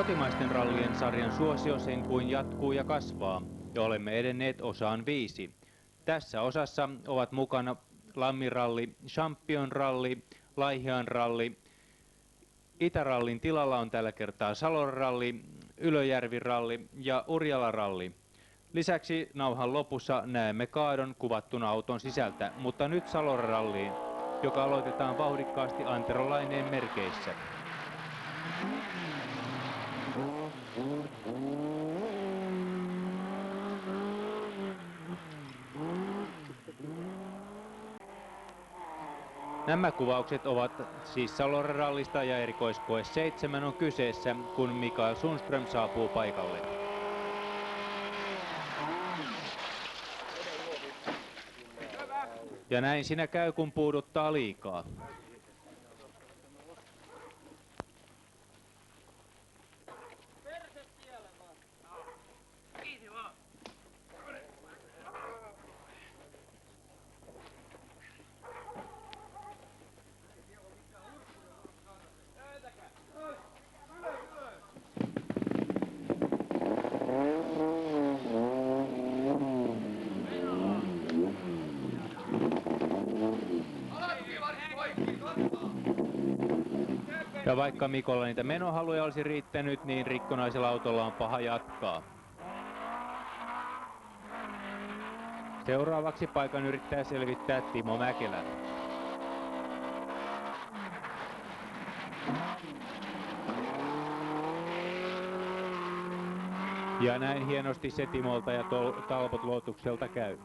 kotimaisten rallien sarjan suosio sen kuin jatkuu ja kasvaa, ja olemme edenneet osaan 5. Tässä osassa ovat mukana Lammiralli, Champion ralli, Laihian ralli, Itärallin tilalla on tällä kertaa Salon ralli, Ylöjärvi ralli ja Urjala ralli. Lisäksi nauhan lopussa näemme kaadon kuvattuna auton sisältä, mutta nyt Salon ralliin, joka aloitetaan vauhdikkaasti Antero Laineen merkeissä. Nämä kuvaukset ovat siis Salon rallista ja erikoiskoe 7 on kyseessä, kun Mikael Sundström saapuu paikalle. Ja näin siinä käy, kun puuduttaa liikaa. Ja vaikka Mikolla niitä menohaluja olisi riittänyt, niin rikkonaisella autolla on paha jatkaa. Seuraavaksi paikan yrittää selvittää Timo Mäkelä. Ja näin hienosti se Timolta ja Talbot Lotukselta käy.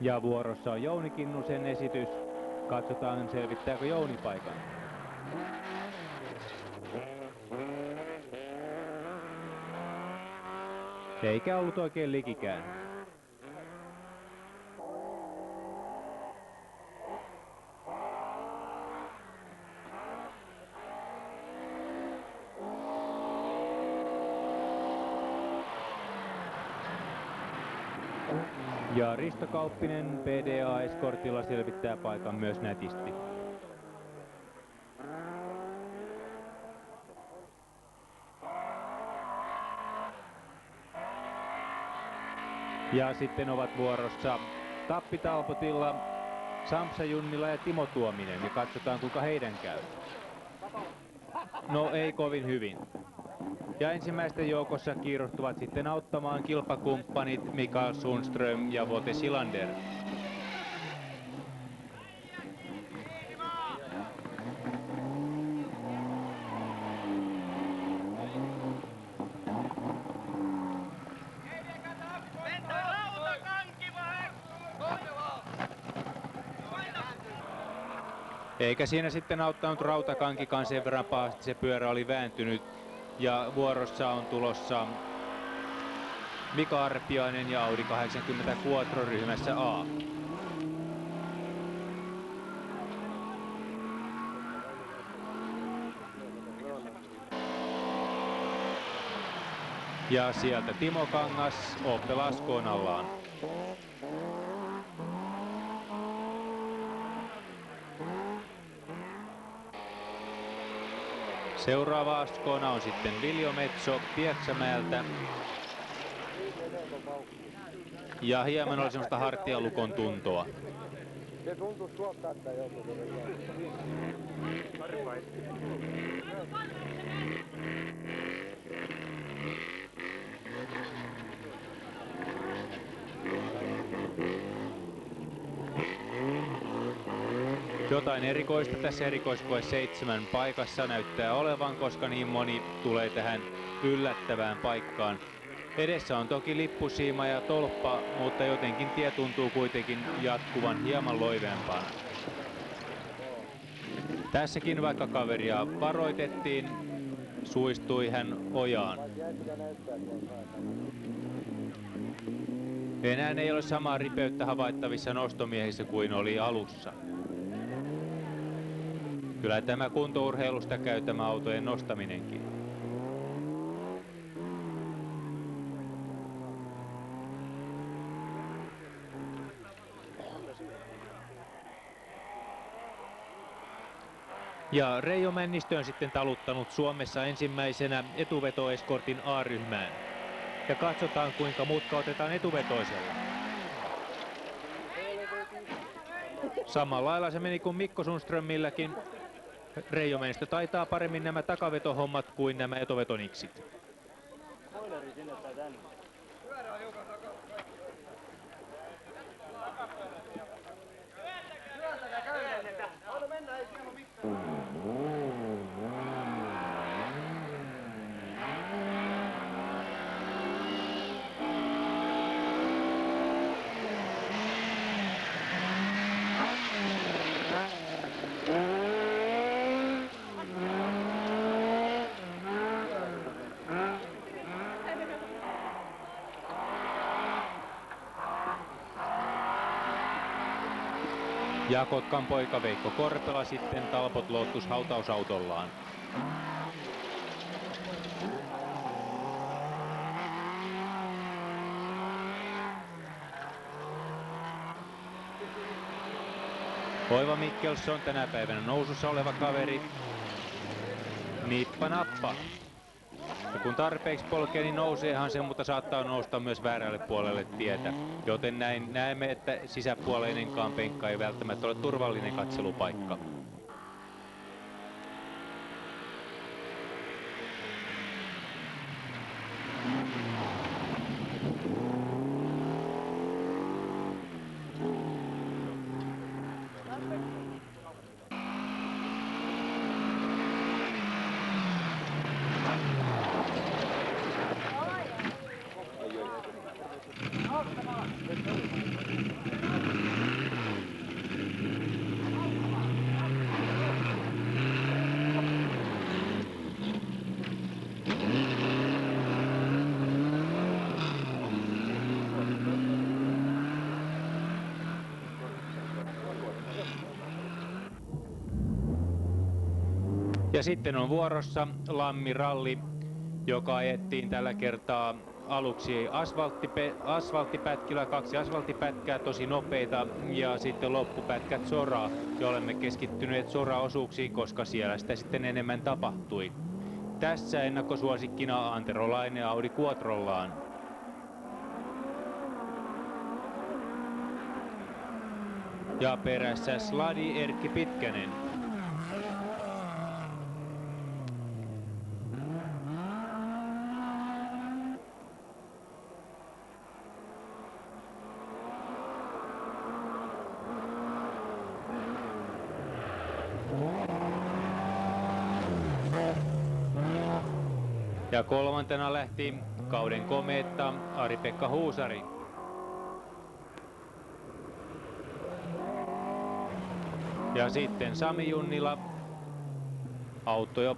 Ja vuorossa on Jouni Kinnusen esitys. Katsotaan, selvittääkö Jouni paikan. Eikä ollut oikein likikään. Ja Risto Kauppinen PDA-eskortilla selvittää paikan myös nätisti. Ja sitten ovat vuorossa Tappi Talbotilla, Sampsa Junnila ja Timo Tuominen. Ja katsotaan, kuinka heidän käy. No ei kovin hyvin. Ja ensimmäisten joukossa kiiruhtuvat sitten auttamaan kilpakumppanit Mikael Sundström ja Vote Silander. Eikä siinä sitten auttanut rautakankikaan sen verran pahasti, se pyörä oli vääntynyt. Ja vuorossa on tulossa Mika Arpiainen ja Audi 80 Quattro ryhmässä A. Ja sieltä Timo Kangas Opel Asconallaan. Seuraava Ascona on sitten Viljo Metso Pieksämäeltä. Ja hieman oli semmoista hartialukon tuntoa. Se tuntuu suottaa, että joku Jotain erikoista tässä erikoiskoe 7 paikassa näyttää olevan, koska niin moni tulee tähän yllättävään paikkaan. Edessä on toki lippusiima ja tolppa, mutta jotenkin tie tuntuu kuitenkin jatkuvan hieman loiveampana. Tässäkin vaikka kaveria varoitettiin, suistui hän ojaan. Enää ei ole samaa ripeyttä havaittavissa nostomiehissä kuin oli alussa. Kyllä tämä kuntourheilusta käy tämä autojen nostaminenkin. Ja Reijo Männistö on sitten taluttanut Suomessa ensimmäisenä etuvetoeskortin A-ryhmään. Ja katsotaan kuinka mutka otetaan etuvetoisella. Samalla lailla se meni kuin Mikko Sundströmilläkin. Reijo Männistö taitaa paremmin nämä takavetohommat kuin nämä etovetoniksit. Ja Kotkan poika Veikko Korpela sitten Talbot Lotus hautausautollaan. Oiva Mikkelsson tänä päivänä nousussa oleva kaveri. Nippa nappa. Ja kun tarpeeksi polkee, niin nouseehan se, mutta saattaa nousta myös väärälle puolelle tietä. Joten näin näemme, että sisäpuoleinenkaan penkka ei välttämättä ole turvallinen katselupaikka. Ja sitten on vuorossa Lammiralli, joka ajettiin tällä kertaa aluksi asfalttipätkillä, 2 asfalttipätkää tosi nopeita ja sitten loppupätkät soraa. Ja olemme keskittyneet soraosuuksiin, koska siellä sitä sitten enemmän tapahtui. Tässä ennakkosuosikkina Antero Laine Audi Quattrollaan. Ja perässä Sladi Erkki Pitkänen. Ja kolmantena lähti kauden komeetta Ari-Pekka Huusari. Ja sitten Sami Junnila. Auto jo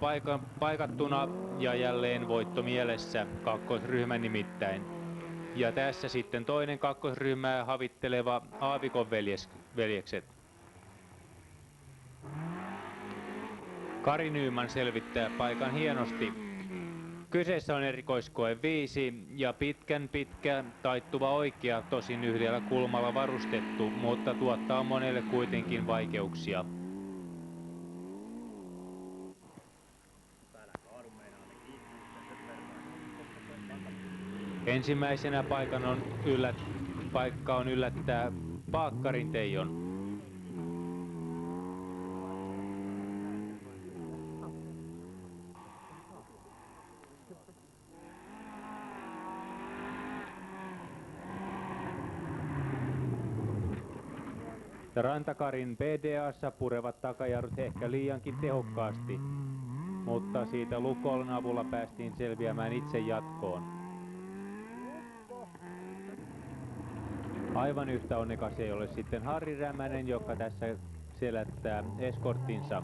paikattuna ja jälleen voitto mielessä, kakkosryhmä nimittäin. Ja tässä sitten toinen kakkosryhmää havitteleva Aavikon veljekset. Kari Nyman selvittää paikan hienosti. Kyseessä on erikoiskoe 5 ja pitkä taittuva oikea, tosin yhdellä kulmalla varustettu, mutta tuottaa monelle kuitenkin vaikeuksia. Ensimmäisenä paikka on yllättää Paakkarin Teijon. Rantakarin PDA:ssa purevat takajarrut ehkä liiankin tehokkaasti, mutta siitä Lukoln avulla päästiin selviämään itse jatkoon. Aivan yhtä onnekas ei ole sitten Harri Rämänen, joka tässä selättää eskorttinsa.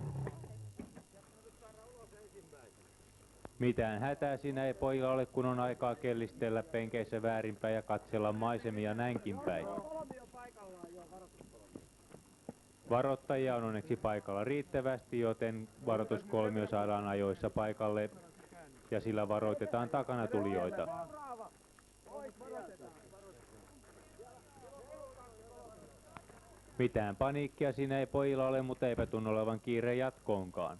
Mitään hätää siinä ei pojilla ole, kun on aikaa kellistellä penkeissä väärinpäin ja katsella maisemia näinkin päin. Varoittajia on onneksi paikalla riittävästi, joten varoituskolmio saadaan ajoissa paikalle ja sillä varoitetaan takana tulijoita. Mitään paniikkia siinä ei pojilla ole, mutta eipä tunnu olevan kiire jatkoonkaan.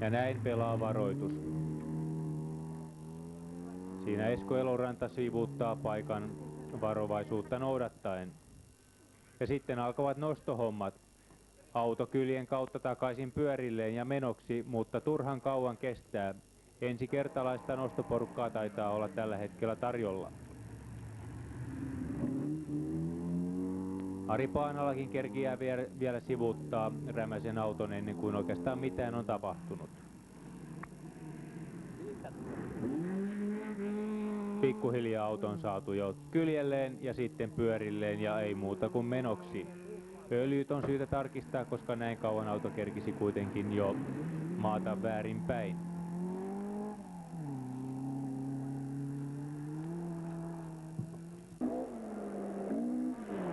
Ja näin pelaa varoitus. Siinä Esko Eloranta sivuuttaa paikan varovaisuutta noudattaen. Ja sitten alkavat nostohommat. Auto kyljen kautta takaisin pyörilleen ja menoksi, mutta turhan kauan kestää. Ensikertalaista nostoporukkaa taitaa olla tällä hetkellä tarjolla. Ari Paanalakin kerkiää vielä sivuuttaa Rämäsen auton ennen kuin oikeastaan mitään on tapahtunut. Pikkuhiljaa auto on saatu jo kyljelleen ja sitten pyörilleen ja ei muuta kuin menoksi. Öljyt on syytä tarkistaa, koska näin kauan auto kerkisi kuitenkin jo maata väärinpäin.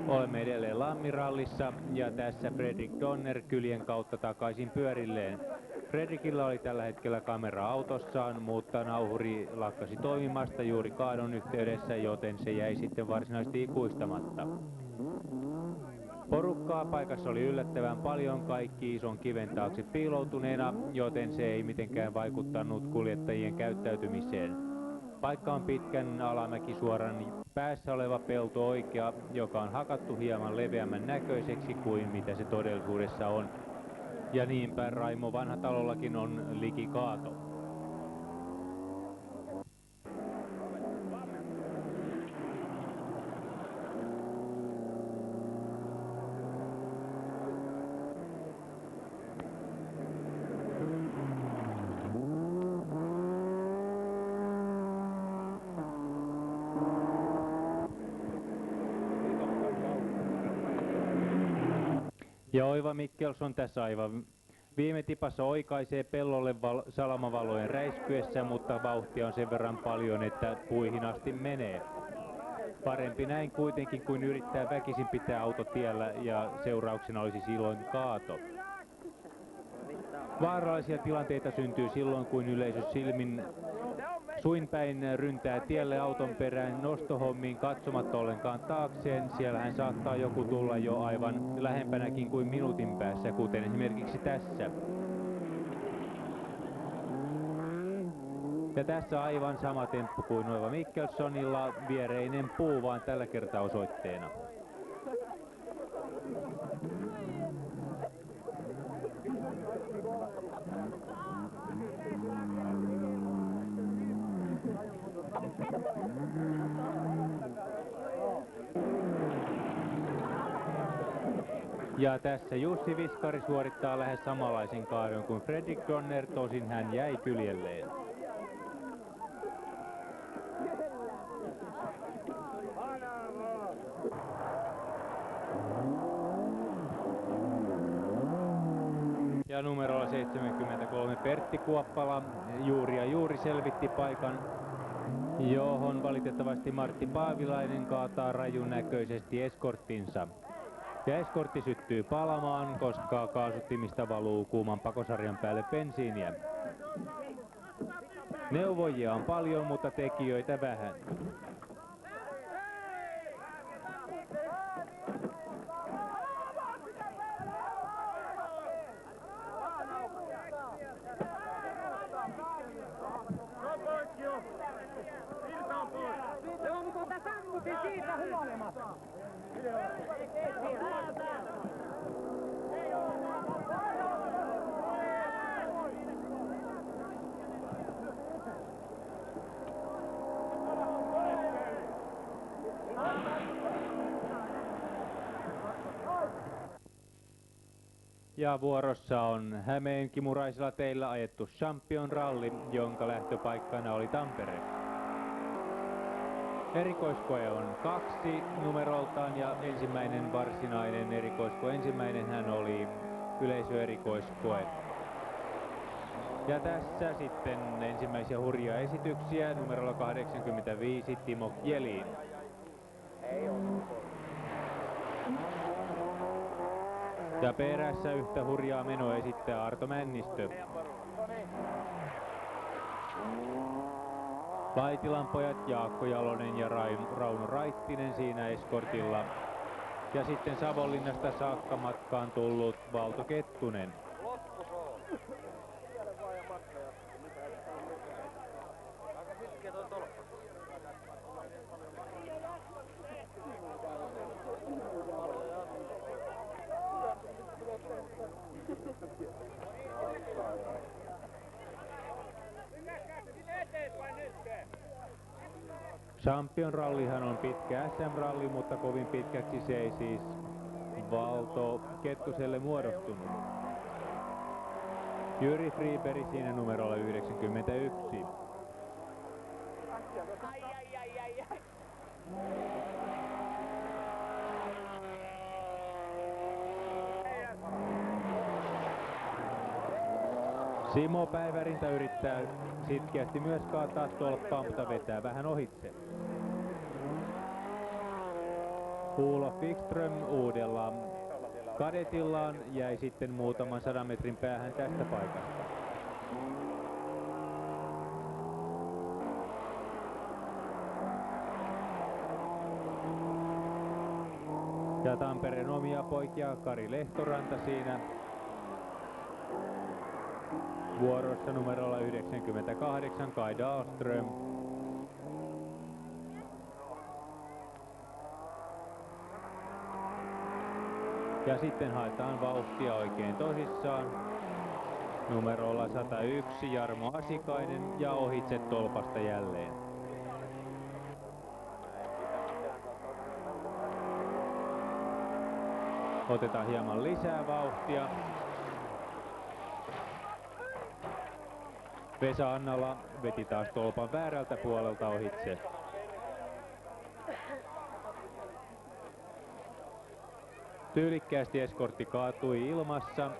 Olemme edelleen Lammirallissa ja tässä Fredrik Donner kyljen kautta takaisin pyörilleen. Fredrikillä oli tällä hetkellä kamera autossaan, mutta nauhuri lakkasi toimimasta juuri kaadon yhteydessä, joten se jäi sitten varsinaisesti ikuistamatta. Porukkaa paikassa oli yllättävän paljon, kaikki ison kiven taakse piiloutuneena, joten se ei mitenkään vaikuttanut kuljettajien käyttäytymiseen. Paikka on pitkän alamäkisuoran päässä oleva pelto oikea, joka on hakattu hieman leveämmän näköiseksi kuin mitä se todellisuudessa on. Ja niinpä Raimo Vanhatalollakin on likikaato. Ja Oiva Mikkelson tässä aivan viime tipassa oikaisee pellolle salamavalojen räiskyessä, mutta vauhtia on sen verran paljon, että puihin asti menee. Parempi näin kuitenkin kuin yrittää väkisin pitää auto tiellä ja seurauksena olisi silloin kaato. Vaarallisia tilanteita syntyy silloin, kun yleisö silmin suinpäin ryntää tielle auton perään nostohommiin katsomatta ollenkaan taakseen. Siellähän saattaa joku tulla jo aivan lähempänäkin kuin minuutin päässä, kuten esimerkiksi tässä. Ja tässä aivan sama temppu kuin Oiva Mikkelsonilla, viereinen puu vaan tällä kertaa osoitteena. Ja tässä Jussi Viskari suorittaa lähes samanlaisen kaadon kuin Fredrik Donner, tosin hän jäi kyljelleen. Ja numerolla 73 Pertti Kuoppala juuri selvitti paikan, johon valitettavasti Martti Paavilainen kaataa rajun näköisesti eskorttinsa. Ja eskortti syttyy palamaan, koska kaasuttimista valuu kuuman pakosarjan päälle bensiiniä. Neuvojia on paljon, mutta tekijöitä vähän. Joo, mutta ota sammutin siitä huolimatta. Ja vuorossa on hämeenkimuraisilla teillä ajettu Champion Ralli, jonka lähtöpaikkana oli Tampere. Erikoiskoe on 2 numeroltaan ja ensimmäinen varsinainen erikoiskoe. Ensimmäinen hän oli yleisöerikoiskoe. Ja tässä sitten ensimmäisiä hurjia esityksiä numerolla 85 Timo Kjelin. Ja perässä yhtä hurjaa menoa esittää Arto Männistö. Laitilan pojat Jaakko Jalonen ja Rauno Raittinen siinä eskortilla. Ja sitten Savonlinnasta saakka matkaan tullut Valto Kettunen. Champion rallihan on pitkä SM-ralli, mutta kovin pitkäksi se ei siis Valto Kettuselle muodostunut. Jyri Friberg siinä numerolla 91. Simo Päivärinta yrittää sitkeästi myös kaataa tolppaa, mutta vetää vähän ohitse. Olof Wikström uudella kadetillaan jäi sitten muutaman 100 metrin päähän tästä paikasta. Ja Tampereen omia poikia Kari Lehtoranta siinä vuorossa numerolla 98 Kai Dahlström. Ja sitten haetaan vauhtia oikein tosissaan. Numerolla 101 Jarmo Asikainen ja ohitse tolpasta jälleen. Otetaan hieman lisää vauhtia. Vesa Annala veti taas tolpan väärältä puolelta ohitse. Tyylikkäästi eskortti kaatui ilmassa.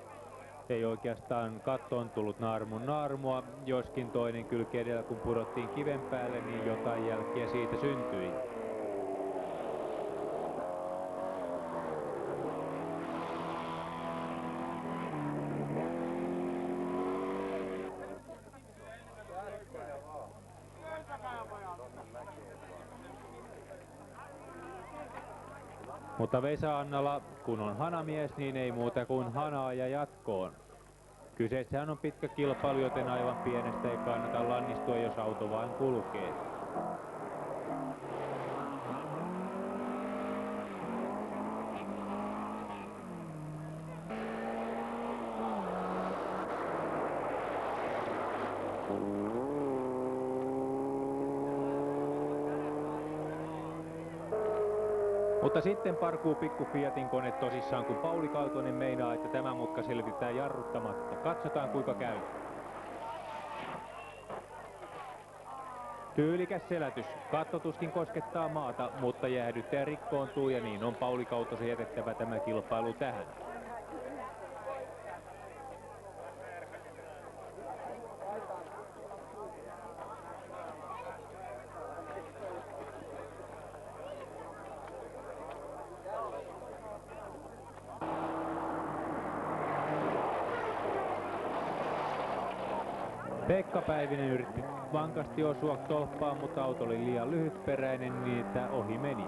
Ei oikeastaan kattoon tullut naarmua, joskin toinen kylki edellä kun pudottiin kiven päälle, niin jotain jälkiä siitä syntyi. Mutta Vesa Annala, kun on hanamies, niin ei muuta kuin hanaa ja jatkoon. Kyseessähän on pitkä kilpailu, joten aivan pienestä ei kannata lannistua, jos auto vain kulkee. Mutta sitten parkuu pikku Fiatin kone tosissaan, kun Pauli Kautonen meinaa, että tämä mutka selvitään jarruttamatta. Katsotaan kuinka käy. Tyylikäs selätys. Kattotuskin koskettaa maata, mutta jäähdyttäjä rikkoontuu ja niin on Pauli Kautosen jätettävä tämä kilpailu tähän. Pekka Päivinen yritti vankasti osua tolppaan, mutta auto oli liian lyhytperäinen, niin että ohi meni.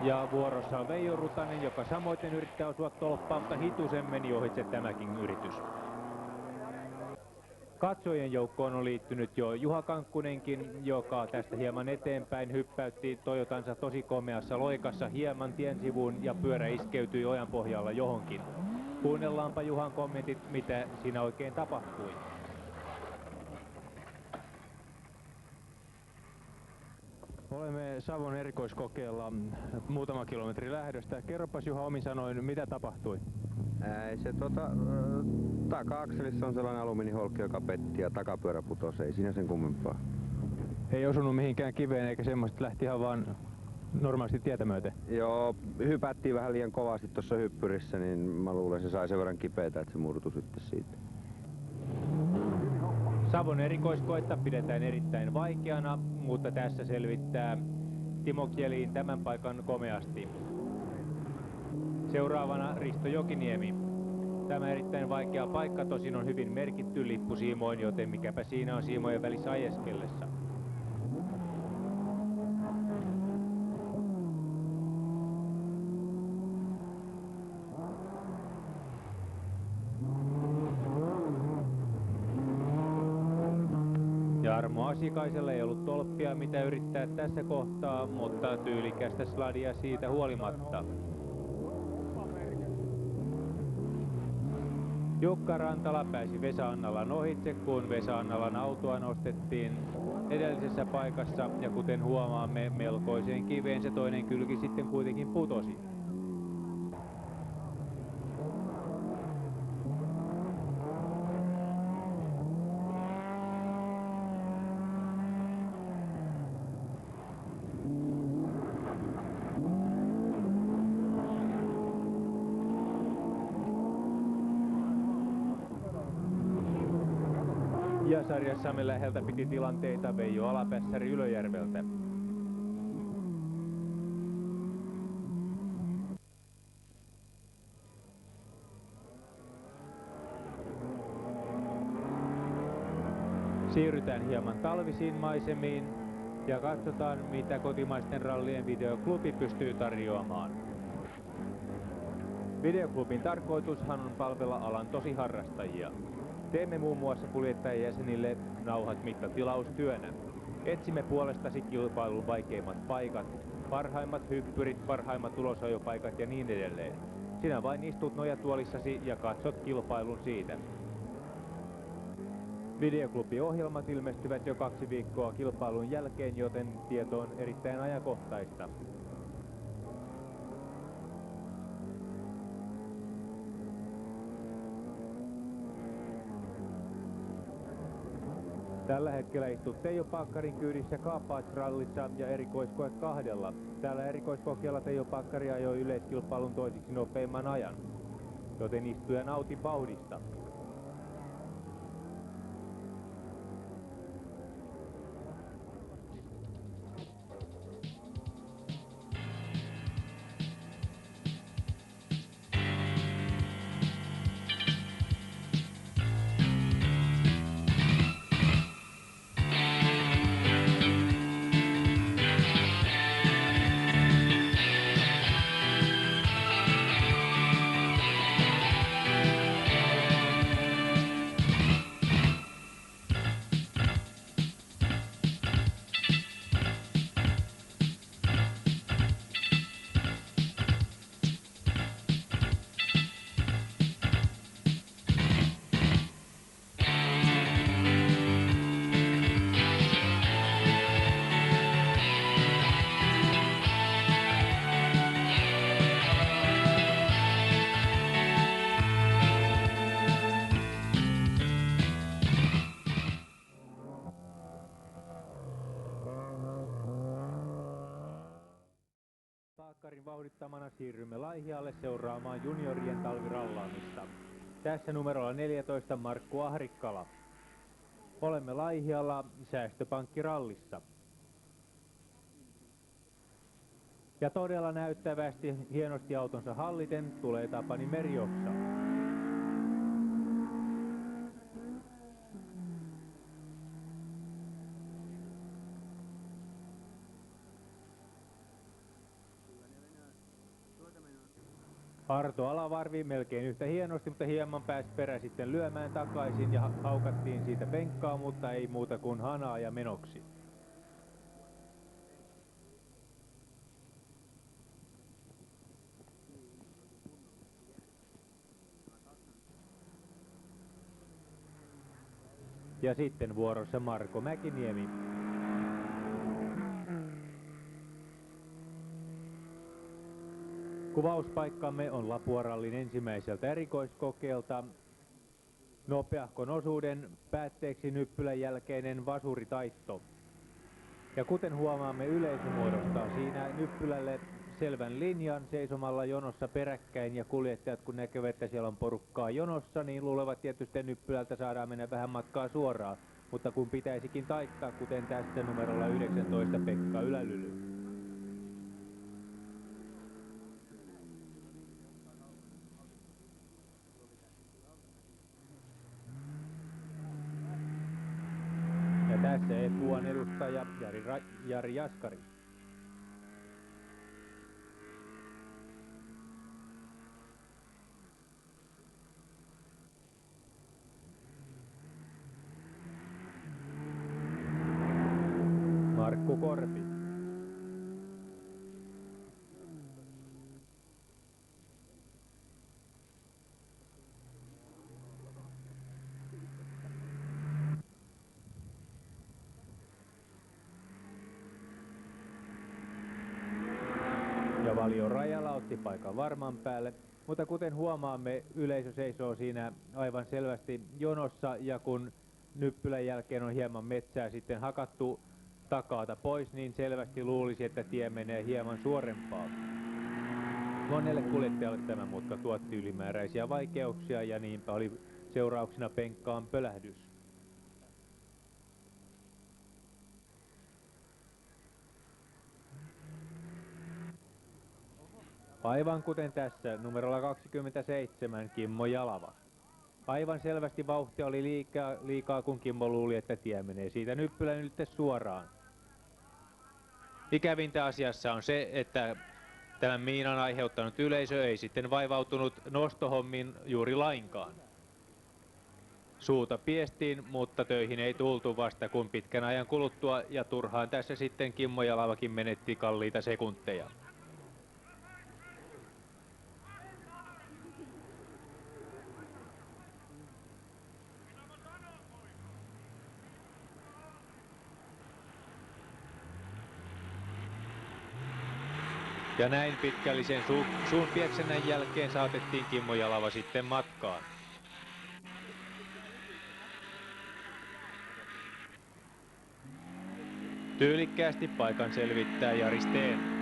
Ja vuorossa on Veijo Rutanen, joka samoin yrittää osua tolppaan, mutta hitusen meni ohitse tämäkin yritys. Katsojien joukkoon on liittynyt jo Juha Kankkunenkin, joka tästä hieman eteenpäin hyppäytti Toyotansa tosi komeassa loikassa hieman tien sivuun ja pyörä iskeytyi ojan pohjalla johonkin. Kuunnellaanpa Juhan kommentit, mitä siinä oikein tapahtui. Olemme Savon erikoiskokeella muutama kilometri lähdöstä. Kerropas Juha omin sanoin, mitä tapahtui? Se taka-akselissa on sellainen alumiiniholkki, joka petti ja takapyörä putosi. Ei siinä sen kummempaa. Ei osunut mihinkään kiveen eikä semmoista, lähti ihan vaan normaalisti tietä myöten? Joo, hypättiin vähän liian kovasti tuossa hyppyrissä, niin mä luulen se sai sen verran kipeätä, että se murtui sitten siitä. Savon erikoiskoetta pidetään erittäin vaikeana, mutta tässä selvittää Timo Kjellin tämän paikan komeasti. Seuraavana Risto Jokiniemi. Tämä erittäin vaikea paikka tosin on hyvin merkitty lippusiimoin, joten mikäpä siinä on siimojen välissä ajeskellessa. Jarmo Asikaisella ei ollut tolppia mitä yrittää tässä kohtaa, mutta tyylikästä sladia siitä huolimatta. Jukka Rantala pääsi Vesa-Annalan ohitse, kun Vesa-Annalan autoa nostettiin edellisessä paikassa, ja kuten huomaamme, melkoiseen kiveen se toinen kylki sitten kuitenkin putosi. Ja sarjassamme läheltä piti tilanteita Veijo Alapässäri Ylöjärveltä. Siirrytään hieman talvisiin maisemiin ja katsotaan mitä kotimaisten rallien videoklubi pystyy tarjoamaan. Videoklubin tarkoitushan on palvella alan tosiharrastajia. Teemme muun muassa kuljettajajäsenille nauhat mittatilaustyönä. Etsimme puolestasi kilpailun vaikeimmat paikat, parhaimmat hyppyrit, parhaimmat ulosajopaikat ja niin edelleen. Sinä vain istut nojatuolissasi ja katsot kilpailun siitä. Videoklubiohjelmat ilmestyvät jo 2 viikkoa kilpailun jälkeen, joten tieto on erittäin ajankohtaista. Tällä hetkellä istut Teijo Pakkarin kyydissä Kaappaats-rallissa ja erikoiskoe 2. Täällä erikoiskokeella Teijo Pakkari ajoi yleiskilpailun toisiksi nopeimman ajan, joten istu ja nauti vauhdista. Pakkarin vauhdittamana siirrymme Laihialle seuraamaan juniorien talvirallaamista. Tässä numerolla 14 Markku Ahrikkala. Olemme Laihialla säästöpankkirallissa. Ja todella näyttävästi hienosti autonsa halliten tulee Tapani Merioksa. Arto Alavarvi melkein yhtä hienosti, mutta hieman pääsi perä sitten lyömään takaisin ja haukattiin siitä penkkaa, mutta ei muuta kuin hanaa ja menoksi. Ja sitten vuorossa Marko Mäkiniemi. Kuvauspaikkamme on Lapuarallin ensimmäiseltä erikoiskokeelta. Nopeahkon osuuden päätteeksi nyppylän jälkeinen vasuritaitto. Ja kuten huomaamme, yleisö muodostaa siinä nyppylälle selvän linjan seisomalla jonossa peräkkäin, ja kuljettajat kun näkevät, että siellä on porukkaa jonossa, niin luulevat tietysti nyppylältä saadaan mennä vähän matkaa suoraan. Mutta kun pitäisikin taittaa, kuten tässä numerolla 19 Pekka Ylälyly. SE-puan edustaja Jari Jaskari. Markku Korpi. Ja Valio Rajala otti paikan varman päälle, mutta kuten huomaamme, yleisö seisoo siinä aivan selvästi jonossa, ja kun nyppylän jälkeen on hieman metsää sitten hakattu takaata pois, niin selvästi luulisi, että tie menee hieman suorempaa. Monelle kuljettajalle tämä mutka tuotti ylimääräisiä vaikeuksia, ja niinpä oli seurauksena penkkaan pölähdys. Aivan kuten tässä, numerolla 27 Kimmo Jalava. Aivan selvästi vauhtia oli liikaa, kun Kimmo luuli, että tie menee siitä nyppylän ylitse suoraan. Ikävintä asiassa on se, että tämän miinan aiheuttanut yleisö ei sitten vaivautunut nostohommin juuri lainkaan. Suuta piestiin, mutta töihin ei tultu vasta kun pitkän ajan kuluttua, ja turhaan tässä sitten Kimmo Jalavakin menetti kalliita sekunteja. Ja näin pitkällisen suun pieksennän jälkeen saatettiin Kimmo Jalava sitten matkaan. Tyylikkäästi paikan selvittää Jari Steen.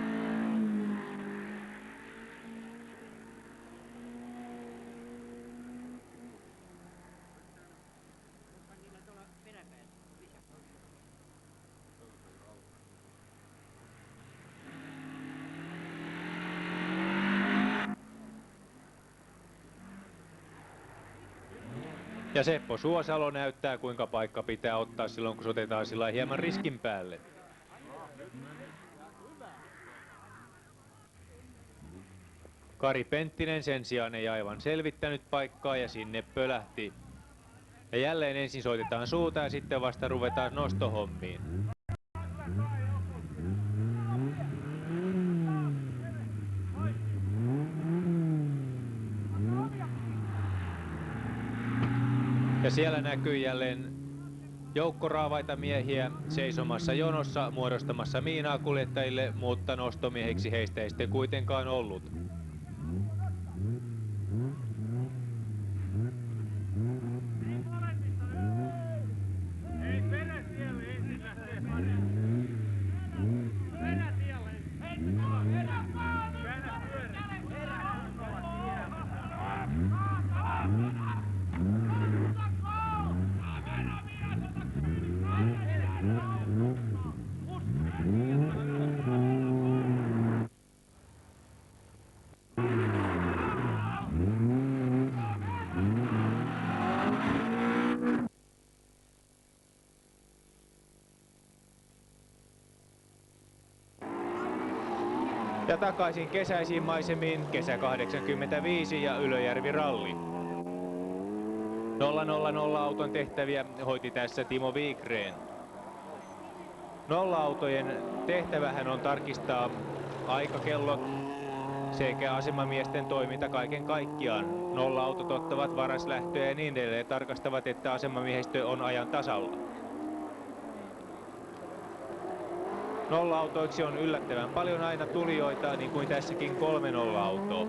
Ja Seppo Suosalo näyttää, kuinka paikka pitää ottaa silloin, kun se otetaan sillä hieman riskin päälle. Kari Penttinen sen sijaan ei aivan selvittänyt paikkaa ja sinne pölähti. Ja jälleen ensin soitetaan suuta ja sitten vasta ruvetaan nostohommiin. Ja siellä näkyy jälleen joukko raavaita miehiä seisomassa jonossa muodostamassa miinaa kuljettajille, mutta nostomiehiksi heistä ei sitten kuitenkaan ollut. Ja takaisin kesäisiin maisemiin kesä 85 ja Ylöjärvi ralli. 000 auton tehtäviä hoiti tässä Timo Wikgren. Nolla-autojen tehtävähän on tarkistaa aikakellot sekä asemamiesten toiminta kaiken kaikkiaan. Nolla-autot ottavat varaslähtöjä ja niin edelleen, tarkastavat, että asemamiehistö on ajan tasalla. Nolla-autoiksi on yllättävän paljon aina tulijoita, niin kuin tässäkin 3 nolla-autoa.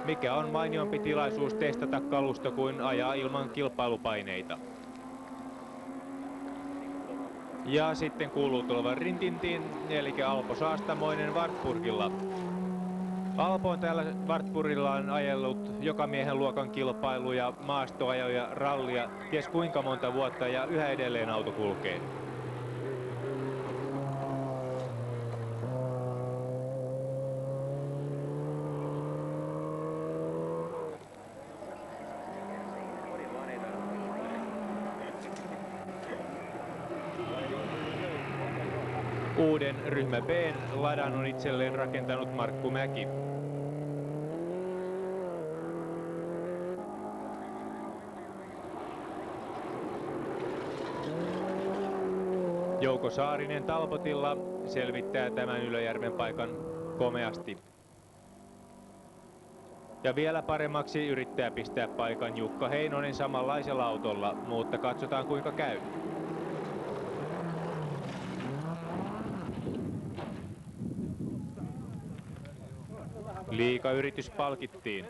Mikä on mainiompi tilaisuus testata kalusto kuin ajaa ilman kilpailupaineita. Ja sitten kuuluu tulevan rintintiin, eli Alpo Saastamoinen Wartburgilla. Alpo on täällä Wartburgillaan ajellut joka miehen luokan kilpailuja, maastoajoja, rallia, ties kuinka monta vuotta, ja yhä edelleen auto kulkee. Uuden ryhmä B:n ladan on itselleen rakentanut Markku Mäki. Jouko Saarinen Talbotilla selvittää tämän Ylöjärven paikan komeasti. Ja vielä paremmaksi yrittää pistää paikan Jukka Heinonen samanlaisella autolla, mutta katsotaan kuinka käy. Liigayritys palkittiin.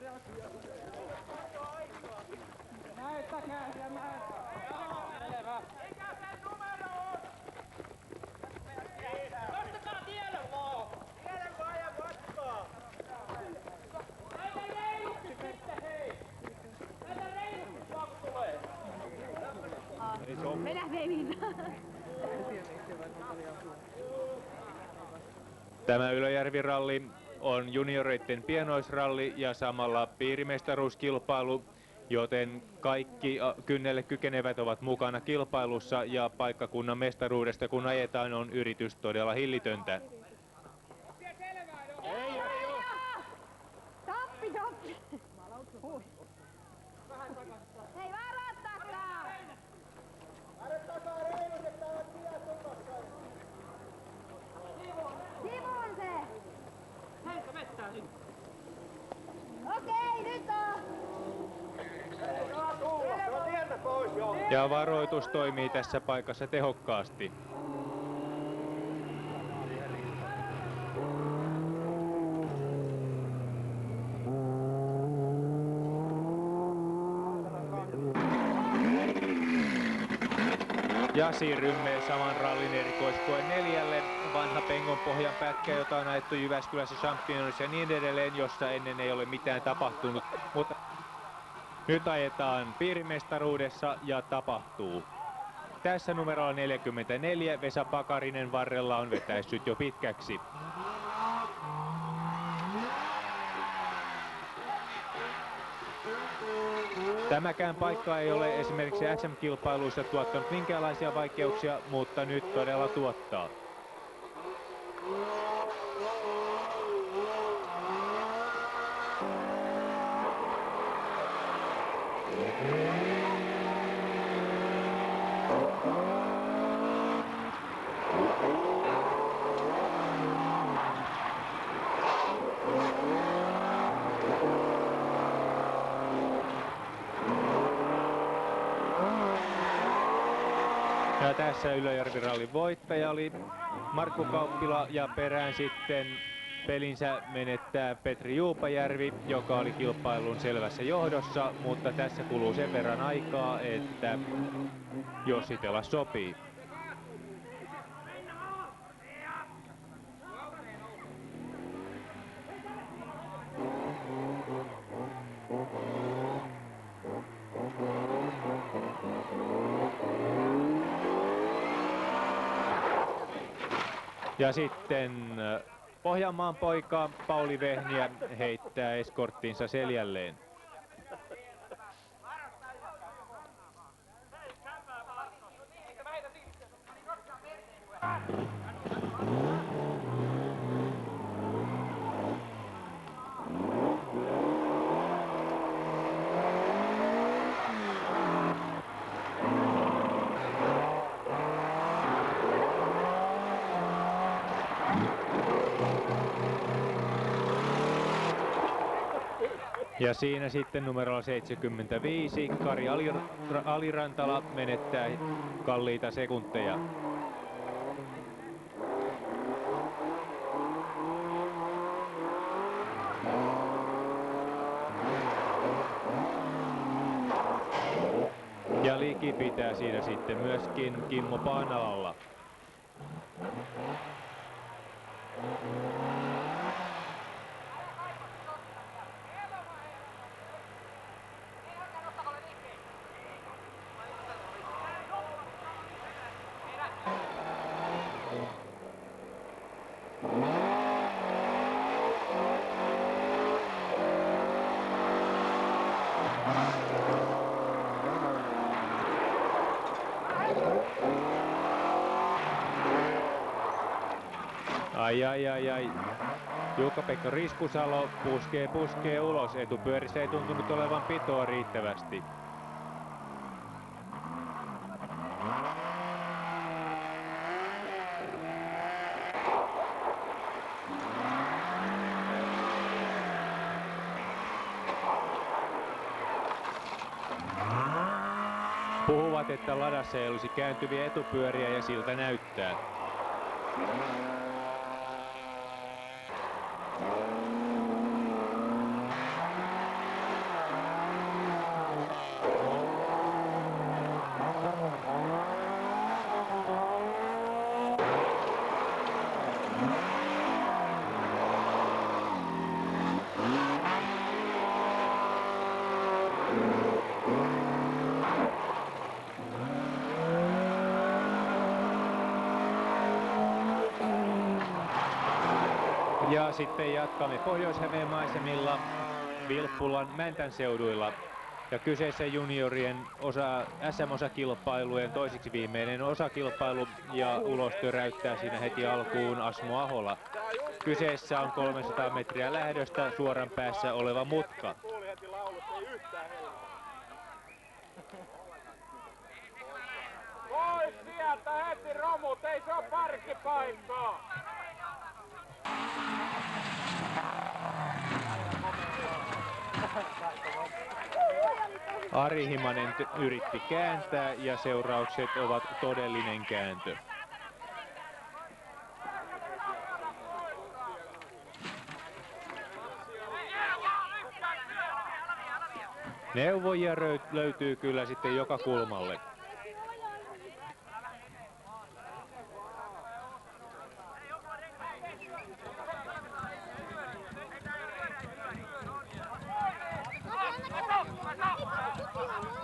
Tämä Ylöjärvi-ralli on junioreiden pienoisralli ja samalla piirimestaruuskilpailu, joten kaikki kynnelle kykenevät ovat mukana kilpailussa ja paikkakunnan mestaruudesta kun ajetaan on yritys todella hillitöntä. Hei, varoittakaa! Sivuun se! Okei, nyt on! Ja varoitus toimii tässä paikassa tehokkaasti. Ja siirrymme saman rallin erikoiskoe 4. Vanha Pengonpohjan pätkä, jota on ajettu Jyväskylässä Championissa ja niin edelleen, jossa ennen ei ole mitään tapahtunut. Mutta nyt ajetaan piirimestaruudessa ja tapahtuu. Tässä numerolla 44 Vesa Pakarinen varrella on vetäissyt jo pitkäksi. Tämäkään paikka ei ole esimerkiksi SM-kilpailuissa tuottanut minkäänlaisia vaikeuksia, mutta nyt todella tuottaa. Ja tässä Ylöjärvi-rallin voittaja oli Markku Kauppila ja perään sitten pelinsä menettää Petri Juupajärvi, joka oli kilpailun selvässä johdossa, mutta tässä kuluu sen verran aikaa, että jossitella sopii. Ja sitten Pohjanmaan poika Pauli Vehniä heittää eskorttinsa seljälleen. Ja siinä sitten numerolla 75 Kari Alirantala menettää kalliita sekunteja. Ja liki pitää siinä sitten myöskin Kimmo Paanalalla. Ai. Jukka-Pekka Riskusalo puskee ulos. Etupyörissä ei tuntunut olevan pitoa riittävästi. Puhuvat, että ladassa ei olisi kääntyviä etupyöriä ja siltä näyttää. Ja sitten jatkamme Pohjois-Hämeen maisemilla Vilppulan Mäntän seuduilla. Ja kyseessä juniorien SM-osakilpailujen toiseksi viimeinen osakilpailu ja ulos töräyttää siinä heti alkuun Asmo Ahola. Kyseessä on 300 metriä lähdöstä suoran päässä oleva mutka. Pois sieltä heti romut, ei se oo parkkipaikkaa! Ari Himanen yritti kääntää ja seuraukset ovat todellinen kääntö. Neuvojia löytyy kyllä sitten joka kulmalle.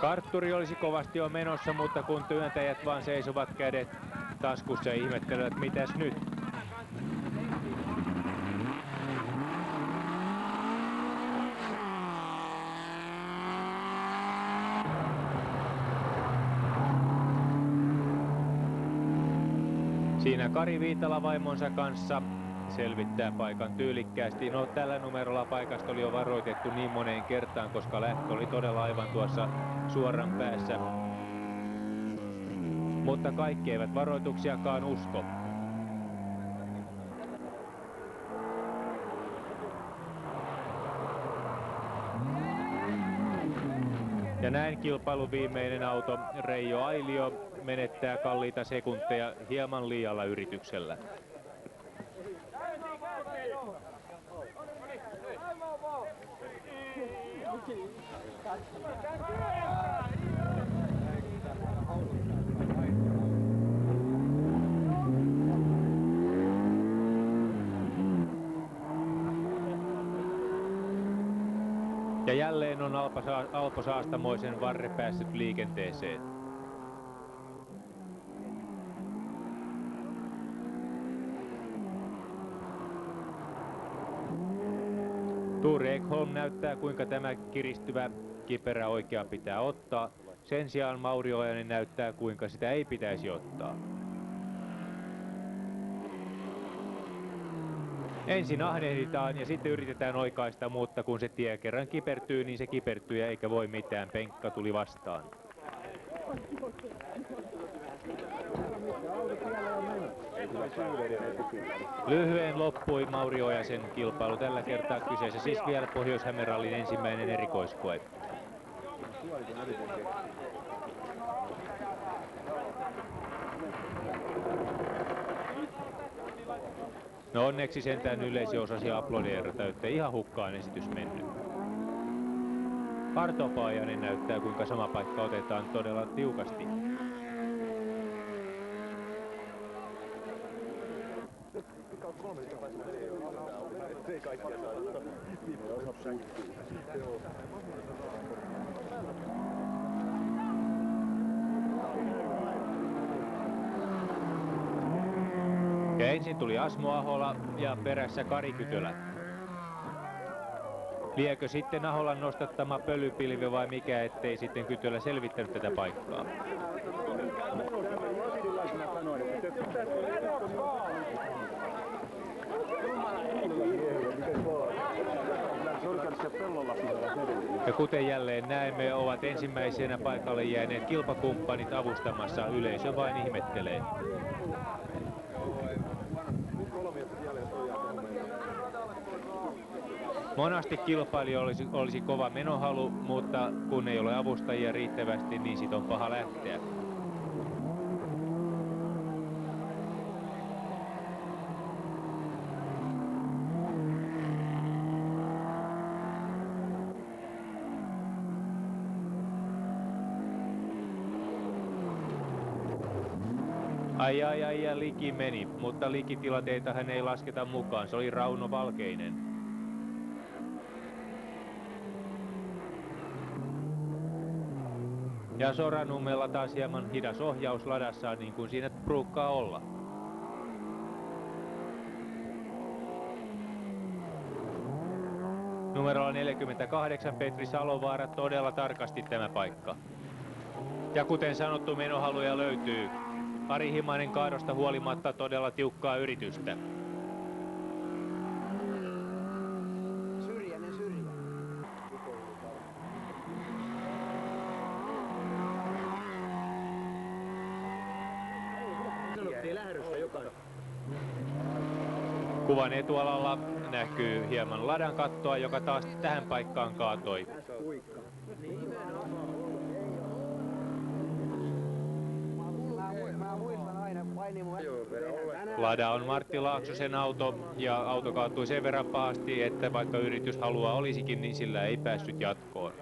Kartturi olisi kovasti jo menossa, mutta kun työntäjät vaan seisovat kädet taskussa ja ihmettelevät, mitäs nyt? Siinä Kari Viitala vaimonsa kanssa selvittää paikan tyylikkäästi. No, tällä numerolla paikasta oli jo varoitettu niin moneen kertaan, koska lähtö oli todella aivan tuossa suoran päässä. Mutta kaikki eivät varoituksiakaan usko. Ja näin kilpailun viimeinen auto Reijo Ailio menettää kalliita sekunteja hieman liialla yrityksellä. Ja jälleen on Alpo Saastamoisen Varre päässyt liikenteeseen. Ture Ekholm näyttää, kuinka tämä kiristyvä kiperä oikea pitää ottaa. Sen sijaan Mauri Ojanen näyttää, kuinka sitä ei pitäisi ottaa. Ensin ahnehditaan ja sitten yritetään oikaista, mutta kun se tie kerran kipertyy, niin se kipertyy ja eikä voi mitään. Penkka tuli vastaan. Lyhyen loppui Mauri Ojasen kilpailu. Tällä kertaa kyseessä siis vielä Pohjois-Hämeen rallin ensimmäinen erikoiskoe. No, onneksi sentään yleisö osasi aplodeerata, ettei ihan hukkaan esitys mennyt. Arto Paajanen näyttää, kuinka sama paikka otetaan todella tiukasti. Ja ensin tuli Asmo Ahola ja perässä Kari Kytölä. Liekö sitten Aholan nostattama pölypilvi vai mikä, ettei sitten Kytölä selvittänyt tätä paikkaa? Ja kuten jälleen näemme, ovat ensimmäisenä paikalle jääneet kilpakumppanit avustamassa, yleisö vain ihmettelee. Monasti kilpailijoilla olisi kova menohalu, mutta kun ei ole avustajia riittävästi, niin sit on paha lähteä. Ai ja Liki meni, mutta Likitilanteita hän ei lasketa mukaan, se oli Rauno Valkeinen. Ja Soranummella taas hieman hidas ohjaus ladassaan, niin kuin siinä pruukkaa olla. Numerolla 48 Petri Salovaara, todella tarkasti tämä paikka. Ja kuten sanottu, menohaluja löytyy. Ari Himanen kaadosta huolimatta todella tiukkaa yritystä. Kuvan etualalla näkyy hieman ladan kattoa, joka taas tähän paikkaan kaatoi. Lada on Martti Laaksosen auto ja auto kaatui sen verran pahasti, että vaikka yrityshalua olisikin, niin sillä ei päässyt jatkoon.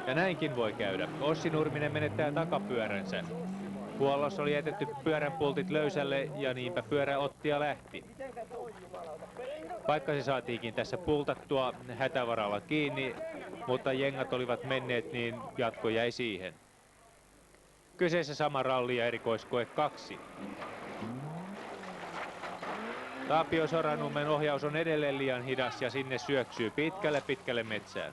Ja näinkin voi käydä. Ossi Nurminen menettää takapyöränsä. Huollossa oli jätetty pyörän pultit löysälle ja niinpä pyörä otti ja lähti. Vaikka se saatiinkin tässä pultattua hätävaralla kiinni, mutta jengat olivat menneet, niin jatko jäi siihen. Kyseessä sama ralli ja erikoiskoe 2. Tapio Soranummen ohjaus on edelleen liian hidas ja sinne syöksyy pitkälle metsään.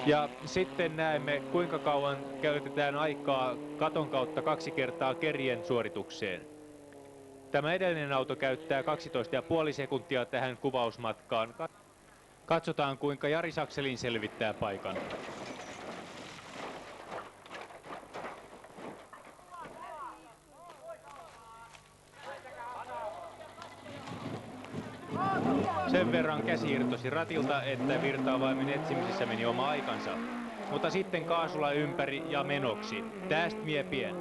Ja sitten näemme, kuinka kauan käytetään aikaa katon kautta 2 kertaa kerien suoritukseen. Tämä edellinen auto käyttää 12,5 sekuntia tähän kuvausmatkaan. Katsotaan, kuinka Jari Sakselin selvittää paikan. Sen verran käsi irtosi ratilta, että virtaavaimen etsimisessä meni oma aikansa. Mutta sitten kaasulla ympäri ja menoksi. Tästä mie pien.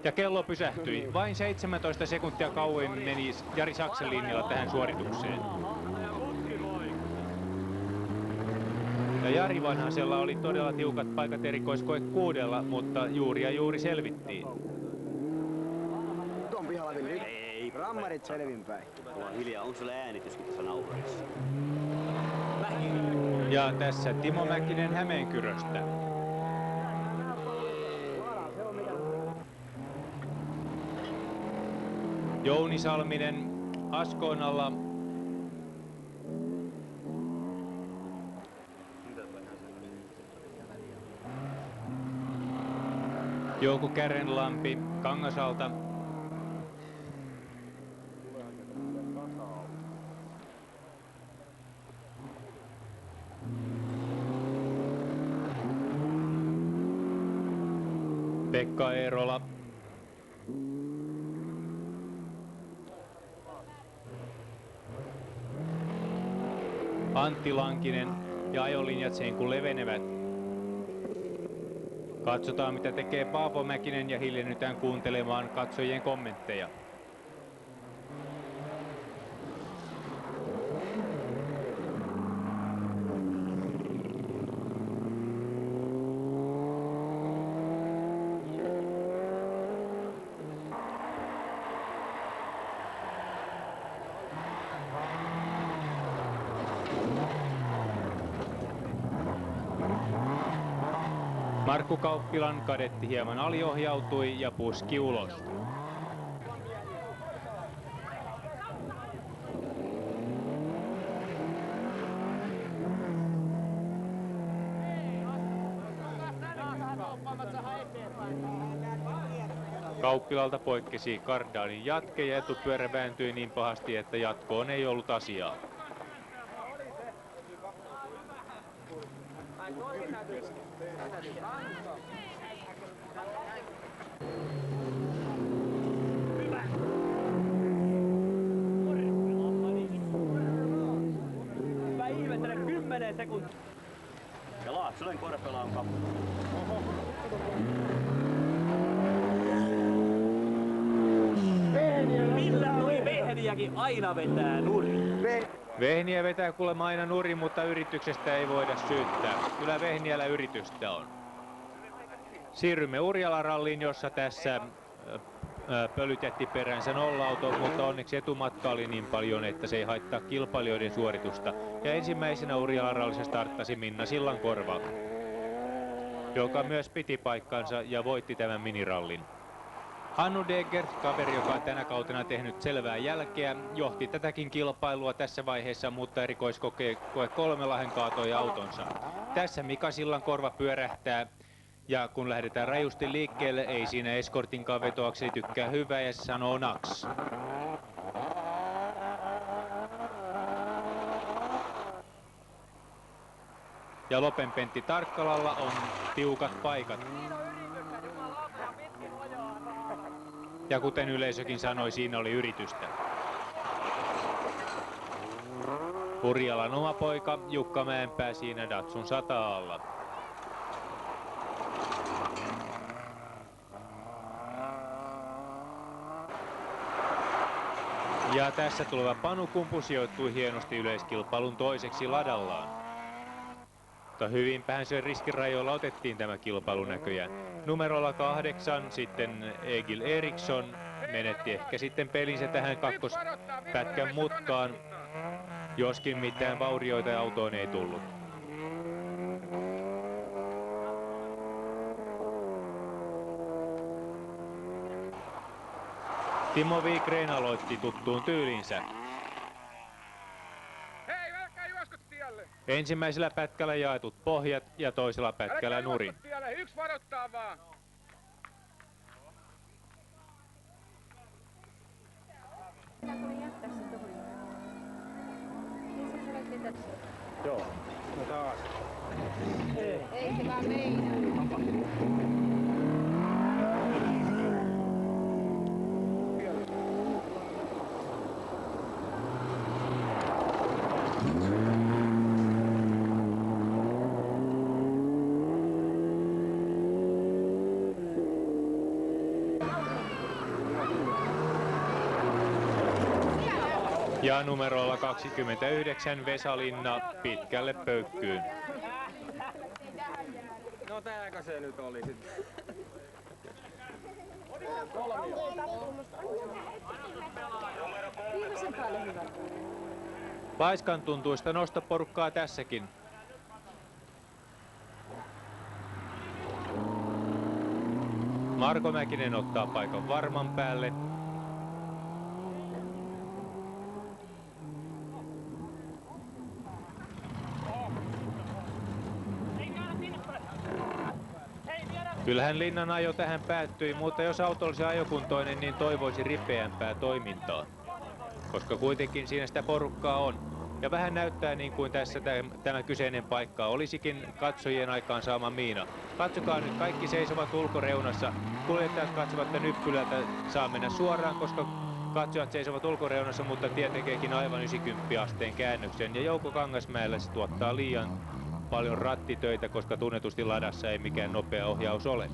Ja kello pysähtyi. Vain 17 sekuntia kauemmin meni Jari Saksen linjalla tähän suoritukseen. Ja Jari Vanhasella oli todella tiukat paikat erikoiskoe 6, mutta juuri selvittiin. Tuon pihalla Villi. Ei. Rammarit selvinpäin. Ollaan hiljaa. Onko sulla äänityskin tässä nauhurissa? Ja tässä Timo Mäkinen Hämeenkyröstä. Jouni Salminen Askoonalla. Jouko Kärenlampi Kangasalta. Pekka Eerola. Antti Lankinen ja ajolinjat sen kun levenevät. Katsotaan mitä tekee Paavo Mäkinen ja hiljennytään kuuntelemaan katsojien kommentteja. Markku Kauppilan kadetti hieman aliohjautui ja puski ulos. Kauppilalta poikkesi Kardanin jatke ja etupyörä vääntyi niin pahasti, että jatkoon ei ollut asiaa. Mä ihmettelen 10 sekuntia. Ja Laaksonen Korpela on kappu. Millä oli Vehniäkin aina vetää nurin? Vehniä vetää kuulemma aina nurin, mutta yrityksestä ei voida syyttää. Kyllä Vehniällä yritystä on. Siirrymme Urjala-ralliin, jossa tässä Pölyt jätti peräänsä nolla-auto, mutta onneksi etumatka oli niin paljon, että se ei haittaa kilpailijoiden suoritusta. Ja ensimmäisenä Urjala-rallissa starttasi Minna Sillankorva, joka myös piti paikkansa ja voitti tämän minirallin. Hannu Degert, kaveri, joka on tänä kautena tehnyt selvää jälkeä, johti tätäkin kilpailua tässä vaiheessa, mutta erikoiskoe 3 Lahden kaatoi autonsa. Tässä Mika Sillankorva pyörähtää, ja kun lähdetään rajusti liikkeelle, ei siinä eskortinkaan vetoakseni tykkää hyvää ja se sanoo naks. Ja Lopen Pentti Tarkkalalla on tiukat paikat. Ja kuten yleisökin sanoi, siinä oli yritystä. Urjalan oma poika Jukka Mäenpää siinä Datsun 100 alla. Ja tässä tuleva Panu Kumpu sijoittui hienosti yleiskilpailun toiseksi ladallaan. Mutta hyvinpähän se riskirajoilla otettiin tämä kilpailu näköjään. Numerolla 8 sitten Egil Eriksson menetti ehkä sitten pelinsä tähän kakkospätkän mutkaan, joskin mitään vaurioita autoon ei tullut. Timo Wikgren aloitti tuttuun tyylinsä. Hei, älkää juoskut tielle! Ensimmäisellä pätkällä jaetut pohjat ja toisella pätkällä nurin. Tielle. Yksi varoittaa vaan! Joo, no taas. Ei se vaan meinaa. Ja numerolla 29 Vesalinna pitkälle pöykkyyn. No tääkö se nyt oli sitten? Paiskan tuntuista nostoporukkaa tässäkin. Marko Mäkinen ottaa paikan varman päälle. Kyllähän Linnan ajo tähän päättyi, mutta jos auto olisi ajokuntoinen, niin toivoisi ripeämpää toimintaa. Koska kuitenkin siinä sitä porukkaa on. Ja vähän näyttää niin kuin tässä tämä kyseinen paikka olisikin katsojien aikaan saama miina. Katsokaa nyt, kaikki seisovat ulkoreunassa. Kuljettajat katsovat, että Nyppylältä saa mennä suoraan, koska katsojat seisovat ulkoreunassa, mutta tie tekeekin aivan 90 asteen käännöksen. Ja Jouko Kangasmäellä se tuottaa liian paljon rattitöitä, koska tunnetusti ladassa ei mikään nopea ohjaus ole.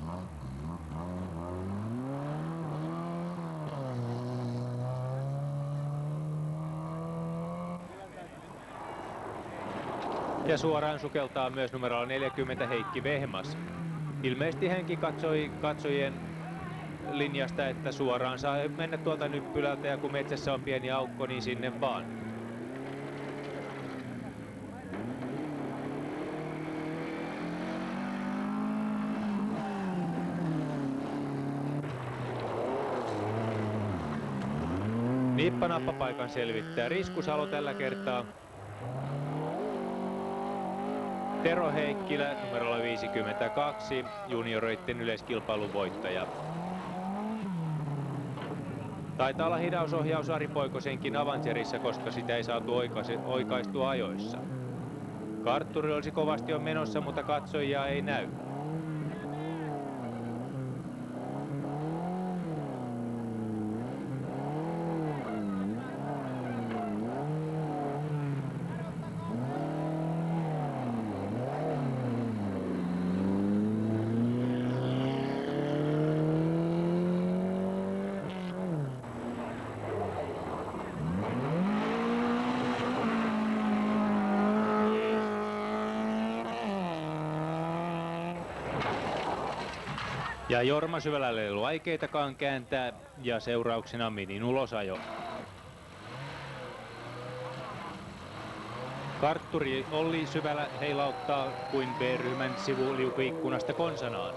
Ja suoraan sukeltaa myös numerolla 40 Heikki Vehmas. Ilmeisesti hänkin katsoi katsojien linjasta, että suoraan saa mennä tuolta Nyppylältä ja kun metsässä on pieni aukko, niin sinne vaan. Nippa-nappa-paikan selvittää Risku Salo tällä kertaa. Tero Heikkilä numerolla 52, junioreitten yleiskilpailun voittaja. Taitaa olla hidausohjaus Ari Poikosenkin Avancerissa, koska sitä ei saatu oikaistua ajoissa. Kartturi olisi kovasti jo menossa, mutta katsojia ei näy. Ja Jorma Syvälällä ei ollut vaikeitakaan kääntää ja seurauksena Minin ulosajo. Kartturi Olli Syvälä heilauttaa kuin B-ryhmän sivuliukuikkunasta konsanaan.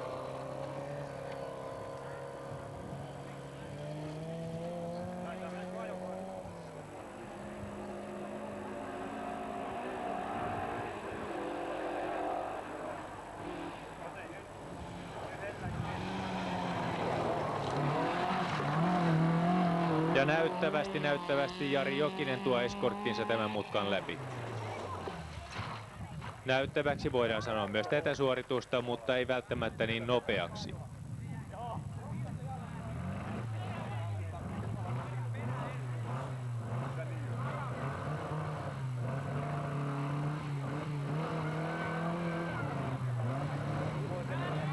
Ja näyttävästi Jari Jokinen tuo eskorttinsa tämän mutkan läpi. Näyttäväksi voidaan sanoa myös tätä suoritusta, mutta ei välttämättä niin nopeaksi.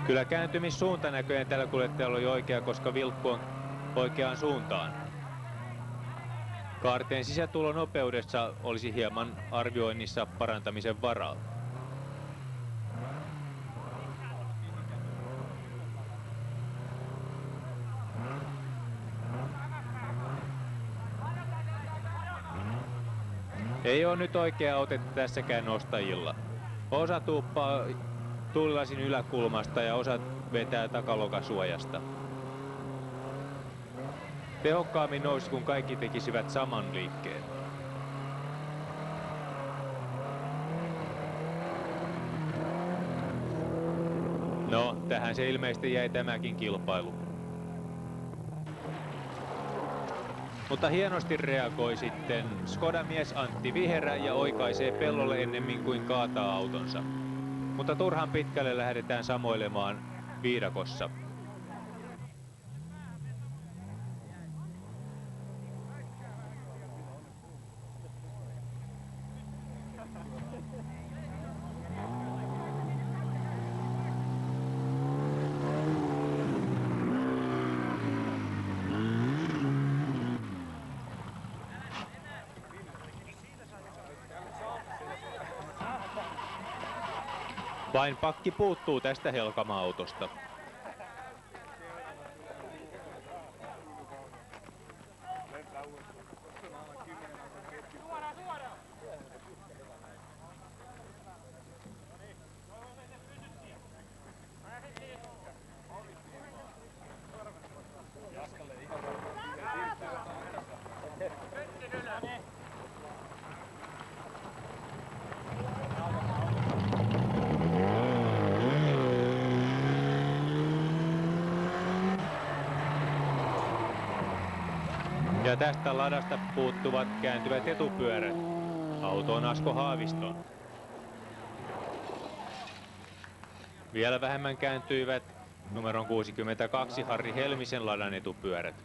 Kyllä kääntymissuunta näköjään tällä kuljettajalla oli oikea, koska vilkku on oikeaan suuntaan. Kaarteen sisätulonopeudessa olisi hieman arvioinnissa parantamisen varaa. Ei ole nyt oikea ote tässäkään nostajilla. Osa tuuppaa tuulilasin yläkulmasta ja osa vetää takalokasuojasta. Tehokkaammin nousi, kun kaikki tekisivät saman liikkeen. No, tähän se ilmeisesti jäi tämäkin kilpailu. Mutta hienosti reagoi sitten Skoda-mies Antti Viherä ja oikaisee pellolle ennemmin kuin kaataa autonsa. Mutta turhan pitkälle lähdetään samoilemaan viidakossa. Vain pakki puuttuu tästä Helkama-autosta. Ja tästä ladasta puuttuvat kääntyvät etupyörät. Auto on Asko Haaviston. Vielä vähemmän kääntyivät numeron 62 Harri Helmisen ladan etupyörät.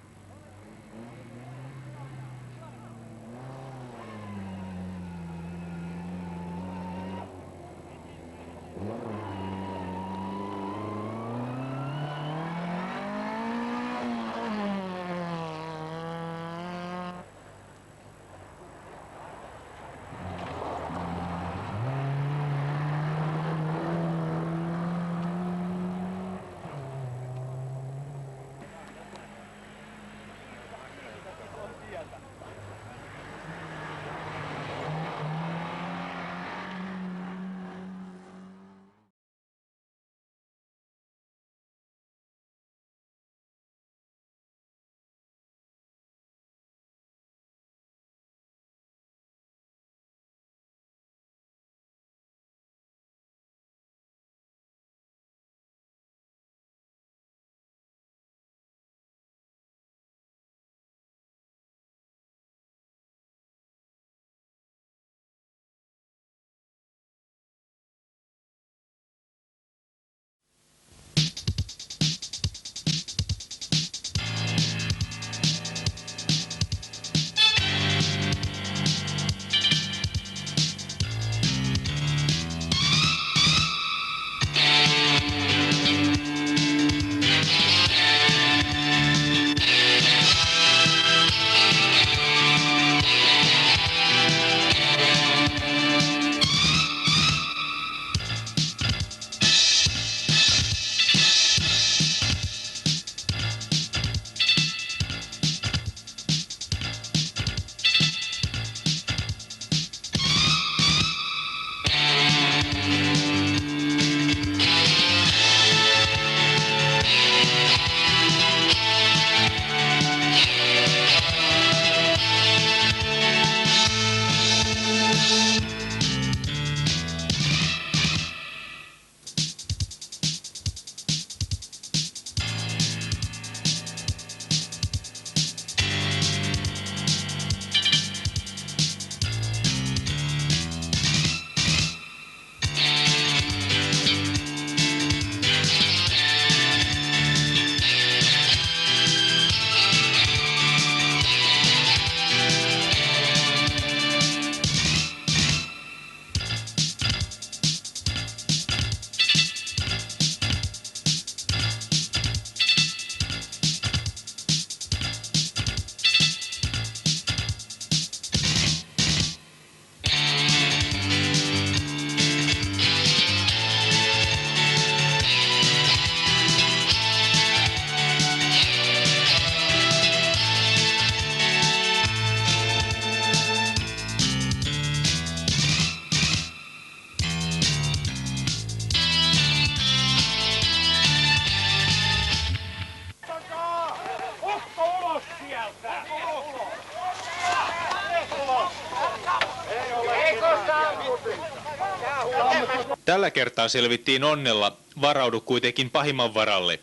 Tällä kertaa selvittiin onnella, varaudu kuitenkin pahimman varalle.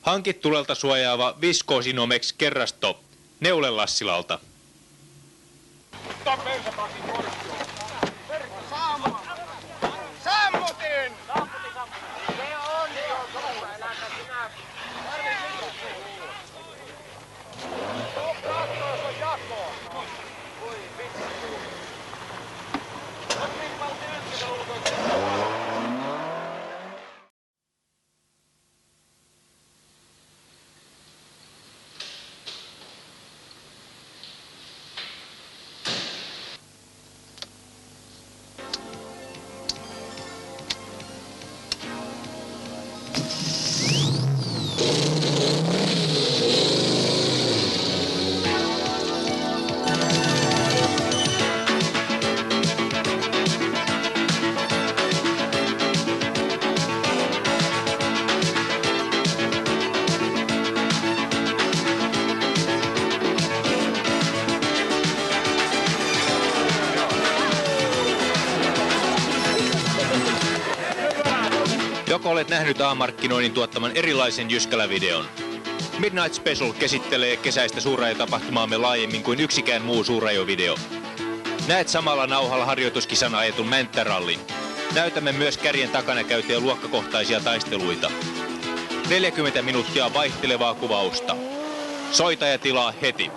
Hankit tulelta suojaava Viskoosinomex-kerrasto Neulelassilalta. Sammutin! Joko olet nähnyt A-markkinoinnin tuottaman erilaisen Jyskälä-videon? Midnight Special käsittelee kesäistä suurajotapahtumaamme laajemmin kuin yksikään muu suurajovideo. Näet samalla nauhalla harjoituskisan ajetun Mänttärallin. Näytämme myös kärjen takana käytyjä luokkakohtaisia taisteluita. 40 minuuttia vaihtelevaa kuvausta. Soita ja tilaa heti.